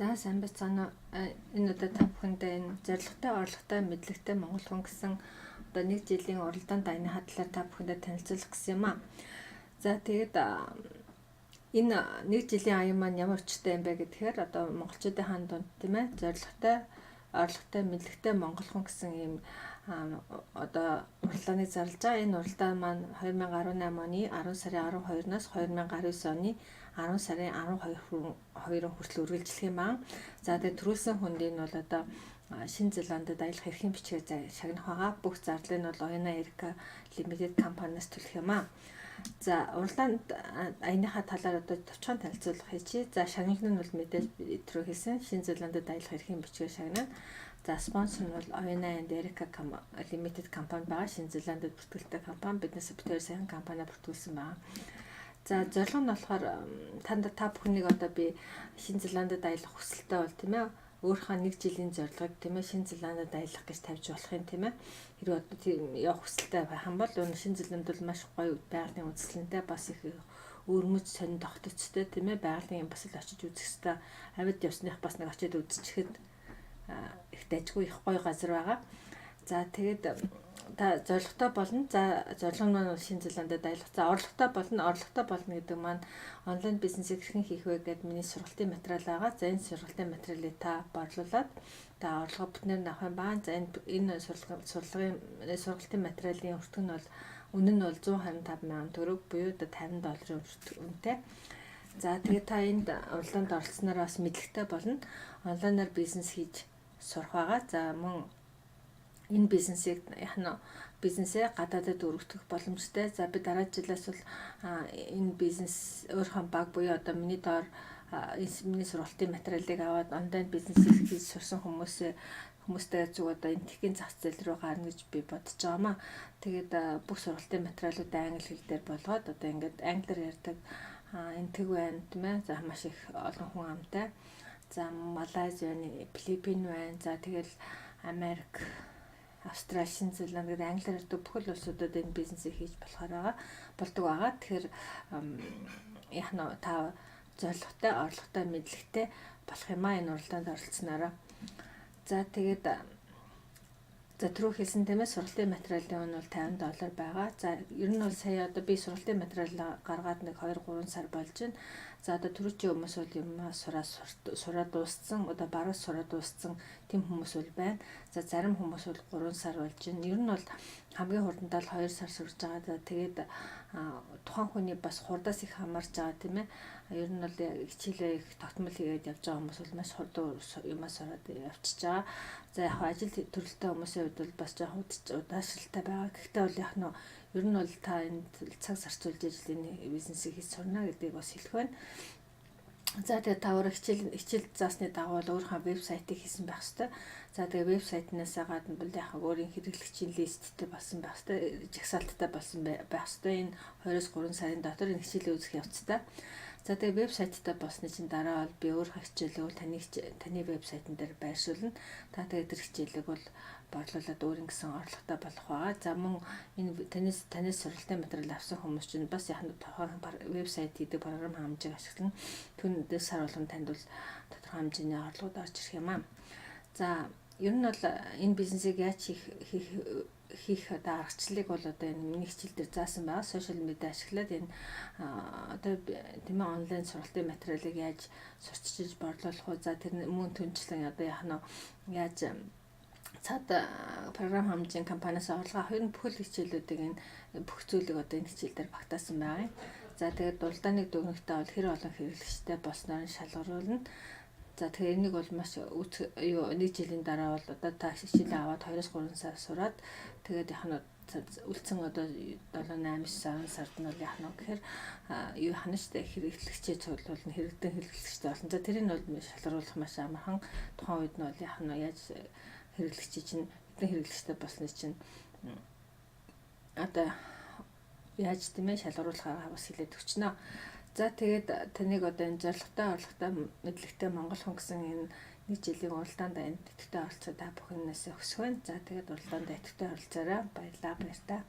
За сайн байцгаана уу. Энэ удаа та бүхэндээ энэ зорилготой, орлоготой, мэдлэгтэй Монгол хүн гэсэн одоо нэг жилийн уралдаан дайны талаар та бүхэндээ танилцуулах гэсэн юм аа. За тэгээд энэ нэг жилийн аян маань ямар өчтэй юм бэ гэхээр одоо монголчуудын хаан дунд тийм ээ зорилготой, орлоготой, мэдлэгтэй Монгол хүн гэсэн ийм одоо уралдааныг зарлаж байгаа. Энэ уралдаан маань 2018 оны 10 сарын 12-наас 2019 оны 10 сарын 12-нд хүртэл үргэлжлэх юм аа. За тэгээд төрүүлсэн хүнд нь бол одоо Шинэ Зеландад аялах эрхийн бичгээр шагнах байгаа. Бүх зарлыг нь бол Oina Erica Limited компаниас төлөх юм аа. За уралдаанд аяныхаа талаар одоо товчхон танилцуулах хийчээ. За шагнах нь бол мэдээж итрүү хэлсэн Шинэ Зеландад аялах эрхийн бичгээр шагнана. За спонсор нь бол Oina Erica Limited компани байгаа. Шинэ Зеландад бүртгэлтэй компани. Биднээс бүтээр сайн компани бүртгүүлсэн байгаа. За зорилго нь болохоор та бүхнийг одоо би Шинэ Зеландад аялах хүсэлтэй бол тийм ээ өөрийнхөө нэг жилийн зорилгыг тийм ээ Шинэ Зеландад аялах гэж тавьж болох юм тийм ээ. Хэрвээ одоо тийм явах хүсэлтэй байх юм бол Шинэ Зеланд бол маш гоё байгалийн үндэслэнтэй бас их өрмөц сонин тогтцтой тийм ээ байгалийн бас л очиж үзэх хэвээр авид явсных бас нэг очиж үзчихэхэд их дайггүй их гоё газар байгаа. За тэгээд та зорилготой болно. За зорилго нь Шинэ Зеландад аялах. За орлоготой болно гэдэг маань онлайн бизнесийг хэрхэн хийх вэ гэдэг миний сургалтын материал байгаа. За энэ сургалтын материалыг та борлуулад та орлого бүтнээр авах юм байна. За энэ сургалтын материалын өртөг нь бол үнэ нь бол 125 мянган төгрөг буюу $50 үнэтэй. За тэгээд та энд уралдаанд оролцсноор бас мэдлэгтэй болно. Онлайнаар бизнес хийж сурах байгаа. За мөн энэ бизнесээ гадаадад өргөдөх боломжтой. За би дараа жилээс бол энэ бизнес өөрийнхөө баг буюу одоо миний доор миний сургалтын материалыг аваад онлайн бизнесийг хийж сурсан хүмүүстэй зүг одоо энэ техникийн зах зээл рүү гарна гэж би бодож байгаамаа. Тэгээд бүх сургалтын материалуудаа англи хэл дээр болгоод одоо ингээд англиар ярьдаг энэ тэг байна тийм ээ. За маш их олон хүн амтай. За Малайз байна, Филиппин байна. За тэгэл Америк, Австрали, Шинэ Зеланд гэдэг англиар ярьдаг бүх улсуудад энэ бизнесийг хийж болдог байгаа. Тэгэхээр та зорилготой, орлоготой, мэдлэгтэй болох юм аа энэ уралдаанд оролцснараа. За тэгээд түрүү хэлсэн тийм ээ сургалтын материалын үнэ бол $50 байгаа. За ер нь бол сая одоо би сургалтын материал гаргаад нэг 2-3 сар болж байна. За одоо түрүүчийн хүмүүс бол юм сураад дууссан, одоо баруун сураад дууссан тийм хүмүүс бол байна. За зарим хүмүүс бол 3 сар болж байна. Ер нь бол хамгийн хурдандаа л 2 сар сурж байгаа. Тэгээд тухайн хүний бас хурдаас их хамаарч байгаа тийм ээ. Ер нь бол хичээлээ их тогтмол хийгээд явж байгаа хүмүүс бол маш хурдан юмаа сураад явчихж байгаа. За яг ажил төрөлтэй хүмүүсийн хувьд бол бас жоохон удаашралтай байгаа. Гэхдээ бол яг нь ер нь бол та энэ цаг зарцуулж ажлын бизнесийг хийж сурна гэдгийг бас хэлэх байна. За тэгээд та өөрөө хичээл заасны дагуу өөрийнхөө вебсайтыг хийсэн байх ёстой. За тэгээд вебсайтнаас гадна бол яг өөрийн хэрэглэгчийн листтэй болсон байх ёстой, жагсаалттай болсон байх ёстой. Энэ 2-3 сарын дотор энэ хичээлээ үзэх явцтай. За тэгээд вебсайттай болсны чинь дараа бол би өөрийнхөө хичээлээ бол таны вебсайтн дээр байршуулна. Та тэгээд тэр хичээлийг бол борлуулад өөрийн гэсэн орлоготой болох байгаа. За мөн энэ танаас сургалтын материал авсан хүмүүс чинь бас яг вебсайт гэдэг програм хангамжийг ашиглан түүнээс сар болгон танд бол тодорхой хэмжээний орлогод орж ирэх юм аа. За ер нь бол энэ бизнесийг яаж хийх одоо аргачлалыг бол одоо энэ миний хичээл дээр заасан байгаа. Сошиал медиа ашиглаад энэ одоо тийм ээ онлайн сургалтын материалыг яаж сурчиж борлуулах вэ? За тэр мөн түнчлэн одоо яаж цаад програм хангамжийн компаниас орлого авах энэ бүхэл хичээлүүдийг энэ бүх зүйлийг одоо энэ хичээл дээр багтаасан байгаа юм. За тэгээд уралдааныг дүгнэхдээ бол хэр олон хэрэглэгчтэй болсноор шалгаруулна. За тэгэхээр энийг бол маш нэг жилийн дараа бол одоо та хичээлээ аваад 2-3 сар сураад тэгээд яг нь үлдсэн одоо 7-8 сард нь бол яг нь гэхээр юу хана штэ хэрэглэгчээ цуглуулна хэрэгдэн хэрэглэгчтэй болно. За тэрийг нь бол шалгаруулах маш амархан. Тухайн үед нь бол яг нь яаж хэрэглэгчийн чинь эдгээр хэрэглэгчтэй болсны чинь одоо яаж тийм ээ шалгаруулахаа бас хэлээд өгчнө. За тэгээд таныг одоо энэ зорилготой, орлоготой, мэдлэгтэй Монгол хүн гэсэн энэ нэг жилийн уралдаанд идэвхтэй оролцоод та бүхнээс өсгөө. За тэгээд уралдаанд идэвхтэй оролцоорой. Баярлалаа.